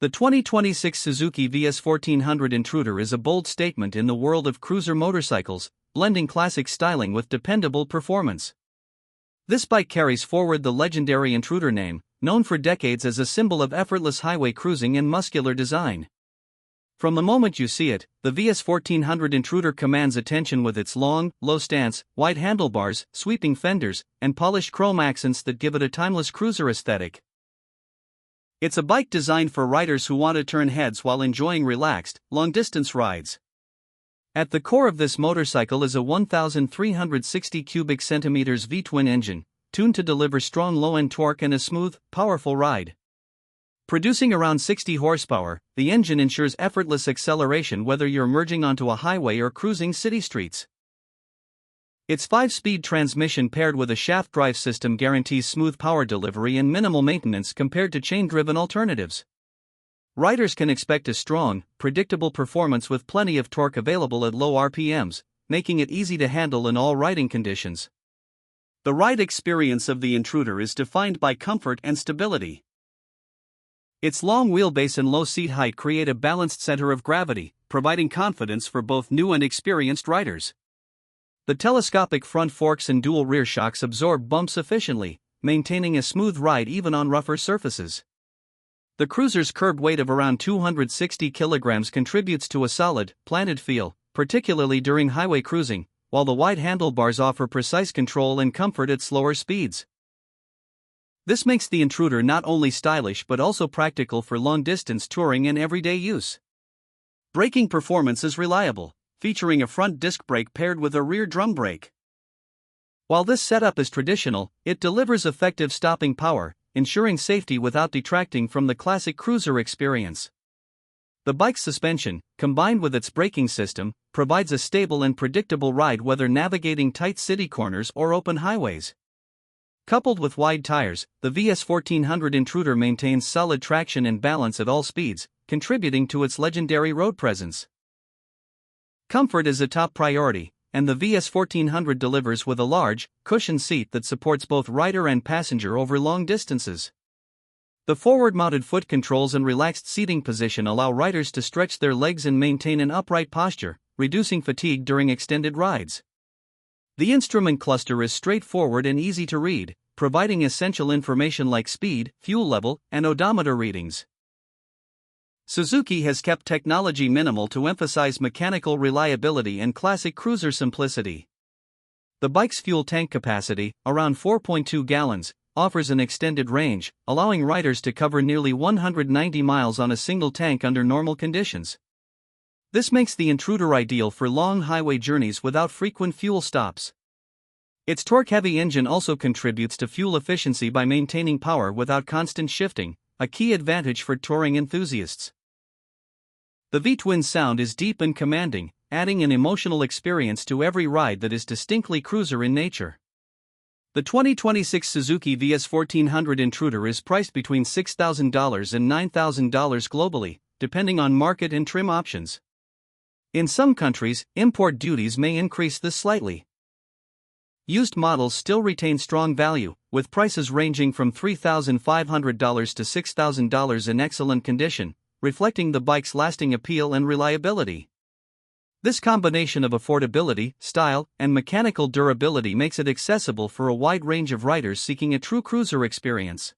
The 2026 Suzuki VS1400 Intruder is a bold statement in the world of cruiser motorcycles, blending classic styling with dependable performance. This bike carries forward the legendary Intruder name, known for decades as a symbol of effortless highway cruising and muscular design. From the moment you see it, the VS1400 Intruder commands attention with its long, low stance, wide handlebars, sweeping fenders, and polished chrome accents that give it a timeless cruiser aesthetic. It's a bike designed for riders who want to turn heads while enjoying relaxed, long-distance rides. At the core of this motorcycle is a 1,360 cubic centimeters V-twin engine, tuned to deliver strong low-end torque and a smooth, powerful ride. Producing around 60 horsepower, the engine ensures effortless acceleration whether you're merging onto a highway or cruising city streets. Its 5-speed transmission paired with a shaft drive system guarantees smooth power delivery and minimal maintenance compared to chain-driven alternatives. Riders can expect a strong, predictable performance with plenty of torque available at low RPMs, making it easy to handle in all riding conditions. The ride experience of the Intruder is defined by comfort and stability. Its long wheelbase and low seat height create a balanced center of gravity, providing confidence for both new and experienced riders. The telescopic front forks and dual rear shocks absorb bumps efficiently, maintaining a smooth ride even on rougher surfaces. The cruiser's curb weight of around 260 kilograms contributes to a solid, planted feel, particularly during highway cruising, while the wide handlebars offer precise control and comfort at slower speeds. This makes the Intruder not only stylish but also practical for long-distance touring and everyday use. Braking performance is reliable, featuring a front disc brake paired with a rear drum brake. While this setup is traditional, it delivers effective stopping power, ensuring safety without detracting from the classic cruiser experience. The bike's suspension, combined with its braking system, provides a stable and predictable ride whether navigating tight city corners or open highways. Coupled with wide tires, the VS1400 Intruder maintains solid traction and balance at all speeds, contributing to its legendary road presence. Comfort is a top priority, and the VS1400 delivers with a large, cushioned seat that supports both rider and passenger over long distances. The forward-mounted foot controls and relaxed seating position allow riders to stretch their legs and maintain an upright posture, reducing fatigue during extended rides. The instrument cluster is straightforward and easy to read, providing essential information like speed, fuel level, and odometer readings. Suzuki has kept technology minimal to emphasize mechanical reliability and classic cruiser simplicity. The bike's fuel tank capacity, around 4.2 gallons, offers an extended range, allowing riders to cover nearly 190 miles on a single tank under normal conditions. This makes the Intruder ideal for long highway journeys without frequent fuel stops. Its torque-heavy engine also contributes to fuel efficiency by maintaining power without constant shifting, a key advantage for touring enthusiasts. The V-twin sound is deep and commanding, adding an emotional experience to every ride that is distinctly cruiser in nature. The 2026 Suzuki VS1400 Intruder is priced between $6,000 and $9,000 globally, depending on market and trim options. In some countries, import duties may increase this slightly. Used models still retain strong value, with prices ranging from $3,500 to $6,000 in excellent condition, reflecting the bike's lasting appeal and reliability. This combination of affordability, style, and mechanical durability makes it accessible for a wide range of riders seeking a true cruiser experience.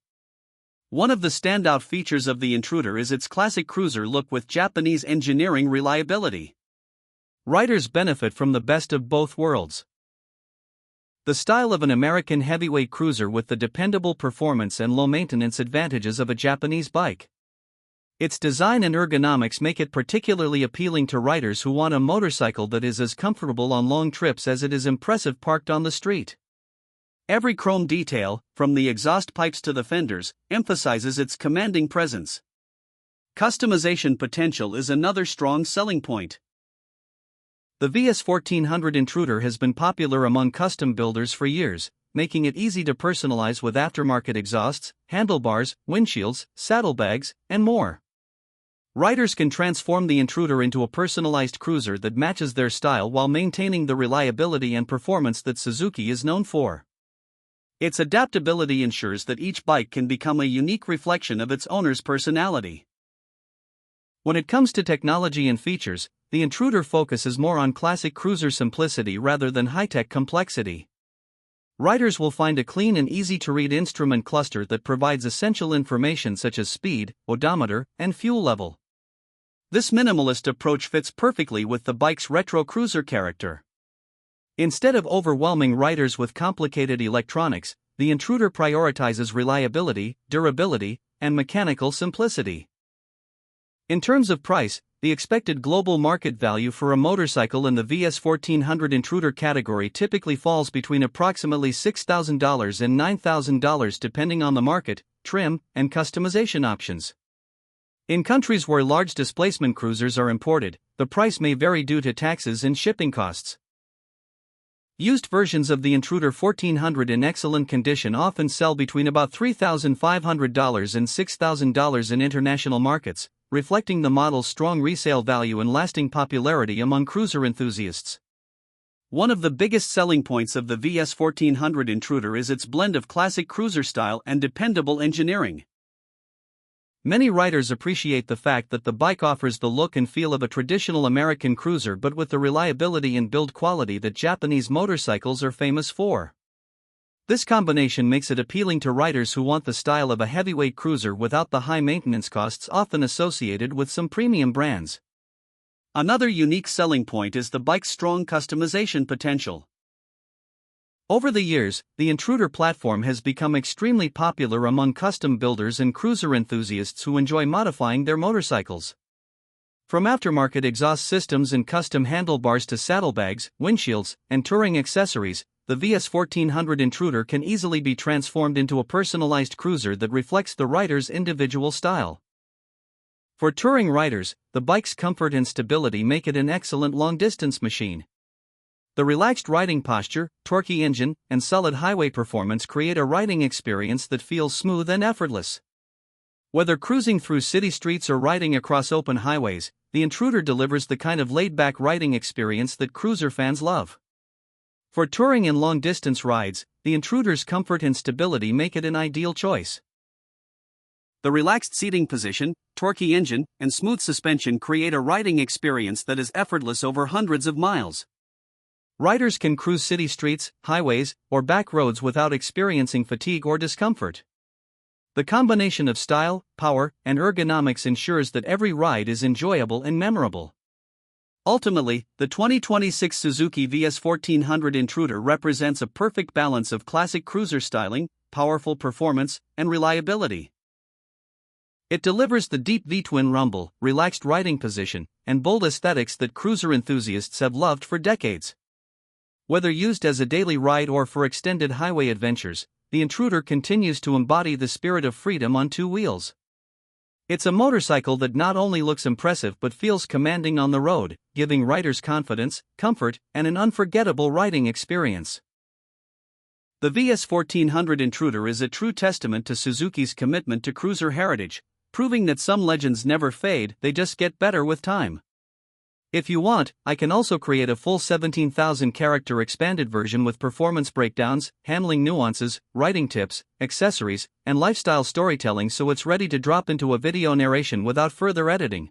One of the standout features of the Intruder is its classic cruiser look with Japanese engineering reliability. Riders benefit from the best of both worlds. The style of an American heavyweight cruiser with the dependable performance and low-maintenance advantages of a Japanese bike. Its design and ergonomics make it particularly appealing to riders who want a motorcycle that is as comfortable on long trips as it is impressive parked on the street. Every chrome detail, from the exhaust pipes to the fenders, emphasizes its commanding presence. Customization potential is another strong selling point. The VS1400 Intruder has been popular among custom builders for years, making it easy to personalize with aftermarket exhausts, handlebars, windshields, saddlebags, and more. Riders can transform the Intruder into a personalized cruiser that matches their style while maintaining the reliability and performance that Suzuki is known for. Its adaptability ensures that each bike can become a unique reflection of its owner's personality. When it comes to technology and features, the Intruder focuses more on classic cruiser simplicity rather than high-tech complexity. Riders will find a clean and easy-to-read instrument cluster that provides essential information such as speed, odometer, and fuel level. This minimalist approach fits perfectly with the bike's retro cruiser character. Instead of overwhelming riders with complicated electronics, the Intruder prioritizes reliability, durability, and mechanical simplicity. In terms of price, the expected global market value for a motorcycle in the VS1400 Intruder category typically falls between approximately $6,000 and $9,000 depending on the market, trim, and customization options. In countries where large displacement cruisers are imported, the price may vary due to taxes and shipping costs. Used versions of the Intruder 1400 in excellent condition often sell between about $3,500 and $6,000 in international markets, reflecting the model's strong resale value and lasting popularity among cruiser enthusiasts. One of the biggest selling points of the VS1400 Intruder is its blend of classic cruiser style and dependable engineering. Many riders appreciate the fact that the bike offers the look and feel of a traditional American cruiser but with the reliability and build quality that Japanese motorcycles are famous for. This combination makes it appealing to riders who want the style of a heavyweight cruiser without the high maintenance costs often associated with some premium brands. Another unique selling point is the bike's strong customization potential. Over the years, the Intruder platform has become extremely popular among custom builders and cruiser enthusiasts who enjoy modifying their motorcycles. From aftermarket exhaust systems and custom handlebars to saddlebags, windshields, and touring accessories, the VS1400 Intruder can easily be transformed into a personalized cruiser that reflects the rider's individual style. For touring riders, the bike's comfort and stability make it an excellent long-distance machine. The relaxed riding posture, torquey engine, and solid highway performance create a riding experience that feels smooth and effortless. Whether cruising through city streets or riding across open highways, the Intruder delivers the kind of laid-back riding experience that cruiser fans love. For touring and long-distance rides, the Intruder's comfort and stability make it an ideal choice. The relaxed seating position, torquey engine, and smooth suspension create a riding experience that is effortless over hundreds of miles. Riders can cruise city streets, highways, or back roads without experiencing fatigue or discomfort. The combination of style, power, and ergonomics ensures that every ride is enjoyable and memorable. Ultimately, the 2026 Suzuki VS1400 Intruder represents a perfect balance of classic cruiser styling, powerful performance, and reliability. It delivers the deep V-twin rumble, relaxed riding position, and bold aesthetics that cruiser enthusiasts have loved for decades. Whether used as a daily ride or for extended highway adventures, the Intruder continues to embody the spirit of freedom on two wheels. It's a motorcycle that not only looks impressive but feels commanding on the road, giving riders confidence, comfort, and an unforgettable riding experience. The VS1400 Intruder is a true testament to Suzuki's commitment to cruiser heritage, proving that some legends never fade, they just get better with time. If you want, I can also create a full 17,000 character expanded version with performance breakdowns, handling nuances, riding tips, accessories, and lifestyle storytelling so it's ready to drop into a video narration without further editing.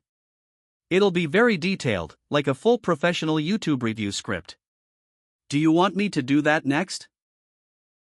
It'll be very detailed, like a full professional YouTube review script. Do you want me to do that next?